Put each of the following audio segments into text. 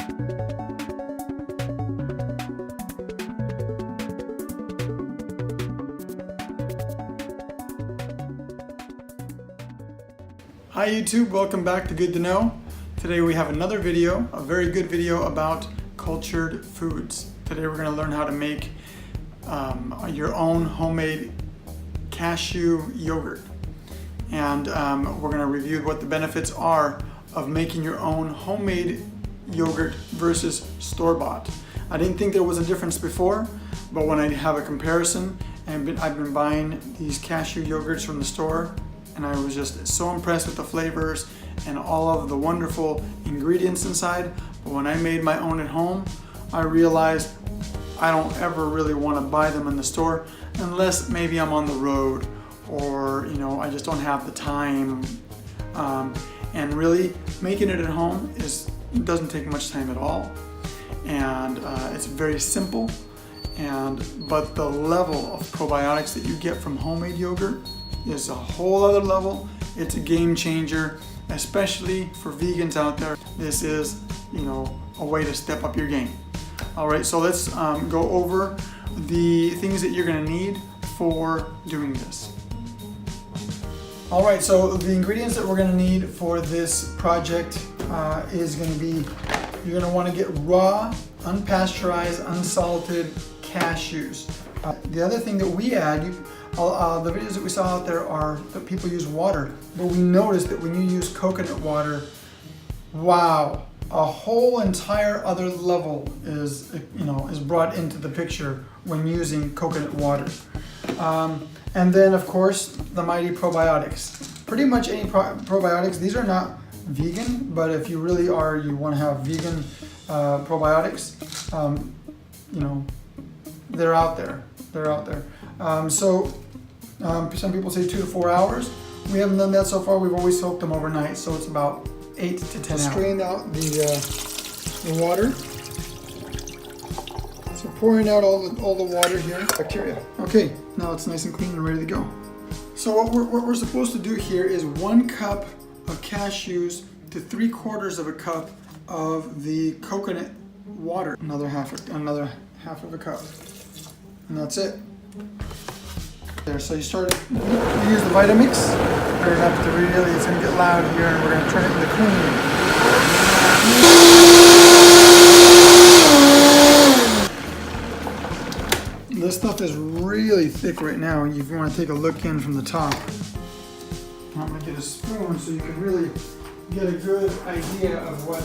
Hi YouTube, welcome back to Good to Know. Today we have another video, a very good video about cultured foods. Today we're going to learn how to make your own homemade cashew yogurt. And we're going to review what the benefits are of making your own homemade yogurt versus store-bought. I didn't think there was a difference before, but when I have a comparison, and I've been buying these cashew yogurts from the store, and I was just so impressed with the flavors and all of the wonderful ingredients inside. But when I made my own at home, I realized I don't ever really want to buy them in the store unless maybe I'm on the road or I just don't have the time. And really making it at home doesn't take much time at all, and it's very simple. But the level of probiotics that you get from homemade yogurt is a whole other level. It's a game changer, especially for vegans out there. This is, a way to step up your game. All right, so let's go over the things that you're gonna need for doing this. All right, so the ingredients that we're gonna need for this project is gonna be, you're gonna wanna get raw, unpasteurized, unsalted cashews. The other thing that we add, the videos that we saw out there are that people use water, but we noticed that when you use coconut water, wow, a whole entire other level is brought into the picture when using coconut water. And then of course the mighty probiotics. Pretty much any probiotics. These are not vegan, but if you really you want to have vegan probiotics, they're out there. They're out there. Some people say 2 to 4 hours. We haven't done that so far. We've always soaked them overnight, so it's about 8 to 10 hours. Strain out the water. So pouring out all the water here, bacteria. Okay, now it's nice and clean and ready to go. So what we're supposed to do here is 1 cup of cashews to 3/4 of a cup of the coconut water. Another half of a cup, and that's it. There, so you use the Vitamix. Turn it up to really, it's going to get loud here, and we're going to turn it into clean. This stuff is really thick right now. If you want to take a look in from the top, I'm going to get a spoon so you can really get a good idea of what.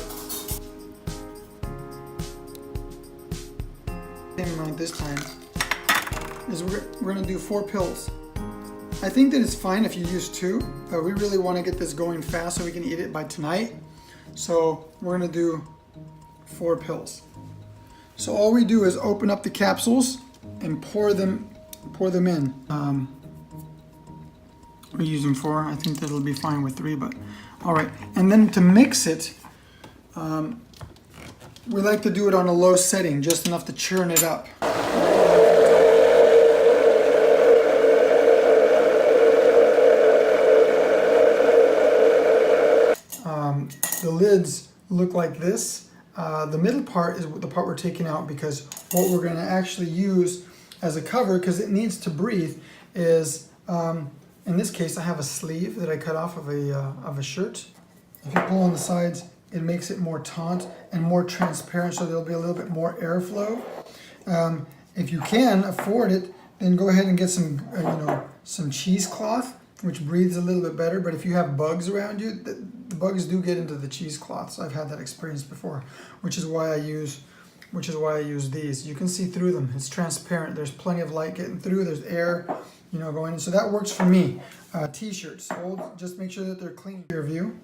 Same amount this time. Is we're going to do 4 pills. I think that it's fine if you use 2, but we really want to get this going fast so we can eat it by tonight. So we're going to do 4 pills. So all we do is open up the capsules and pour them in. We're using 4. I think that'll be fine with 3, but all right. And then to mix it, we like to do it on a low setting, just enough to churn it up. The lids look like this. The middle part is the part we're taking out, because what we're going to actually use as a cover, because it needs to breathe, is in this case I have a sleeve that I cut off of a shirt. If you pull on the sides, it makes it more taut and more transparent, so there'll be a little bit more airflow. If you can afford it, then go ahead and get some cheesecloth, which breathes a little bit better. But if you have bugs around you, the bugs do get into the cheesecloths. I've had that experience before, which is why I use these. You can see through them. It's transparent. There's plenty of light getting through. There's air, going in. So that works for me. T-shirts. Just make sure that they're clean. Your view.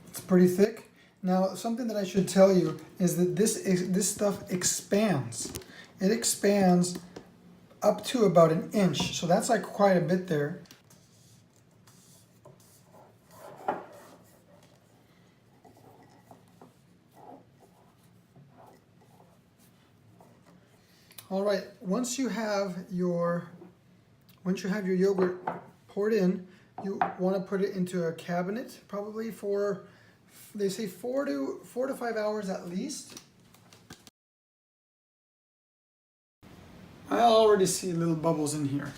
It's pretty thick. Now, something that I should tell you is that this stuff expands. It expands up to about 1 inch. So that's like quite a bit there. All right, once you have your yogurt poured in, You want to put it into a cabinet probably for, they say 4 to 5 hours at least. I already see little bubbles in here.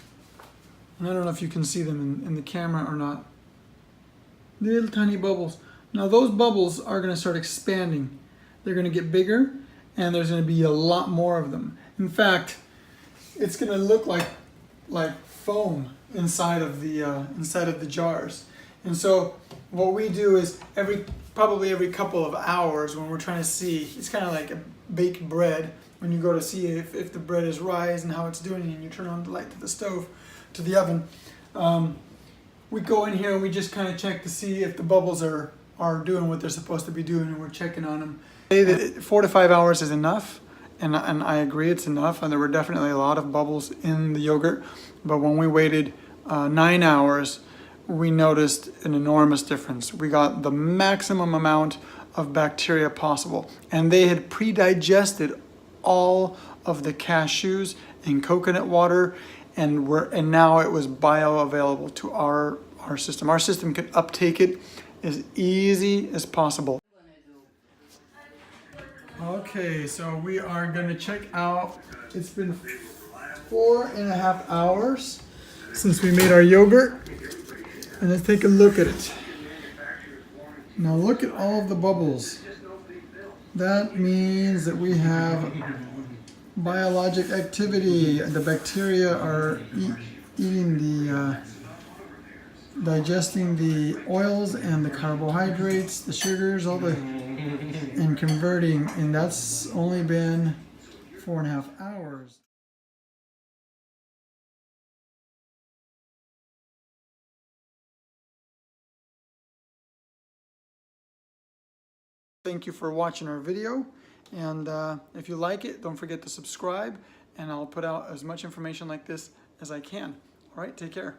And I don't know if you can see them in the camera or not. Little tiny bubbles. Now those bubbles are going to start expanding. They're going to get bigger and there's going to be a lot more of them. In fact, it's going to look like foam inside of the jars. And so what we do is probably every couple of hours when we're trying to see, it's kind of like a baked bread when you go to see if the bread is rise and how it's doing, and you turn on the light to the stove, to the oven. We go in here and we just kind of check to see if the bubbles are doing what they're supposed to be doing, and we're checking on them. Say that 4 to 5 hours is enough, and I agree it's enough, and there were definitely a lot of bubbles in the yogurt, but when we waited 9 hours, we noticed an enormous difference. We got the maximum amount of bacteria possible, and they had pre-digested all of the cashews and coconut water, and now it was bioavailable to our system. Our system could uptake it as easy as possible. Okay, so we are going to check out. It's been 4.5 hours since we made our yogurt, and let's take a look at it. Now look at all of the bubbles. That means that we have biologic activity. The bacteria are eating digesting the oils and the carbohydrates, the sugars, and converting, and that's only been 4.5 hours. Thank you for watching our video, and if you like it, don't forget to subscribe, and I'll put out as much information like this as I can. All right, take care.